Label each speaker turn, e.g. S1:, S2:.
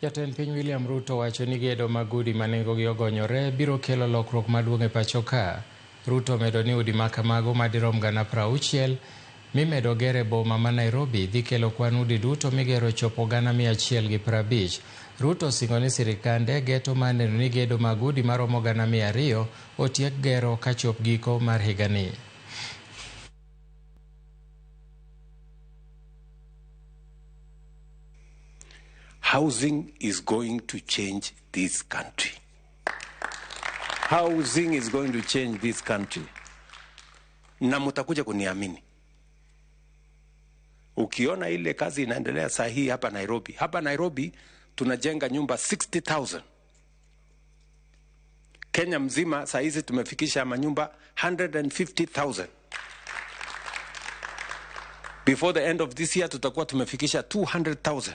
S1: Jatend piny William Ruto wacho ni gedo mag udi ma nengogi ogonyore biro kelo lokruok maduong' e pacho ka. Ruto medo ni udi ma kamago madirom 60,000 mimedo gere boma ma Nairobi dhi kelo kwan udi duto migero chopo 150. Ruto singo ni sirikande geto maneno ni gedo mag udi maromo 200 otiek gero kachop giko mar higani.
S2: Housing is going to change this country. Housing is going to change this country. Na mutakuja kuniamini. Ukiona ile kazi inaendelea saa hii hapa Nairobi. Hapa Nairobi tunajenga nyumba 60,000. Kenya mzima saa hizi tumefikisha manyumba 150,000. Before the end of this year tutakuwa tumefikisha 200,000.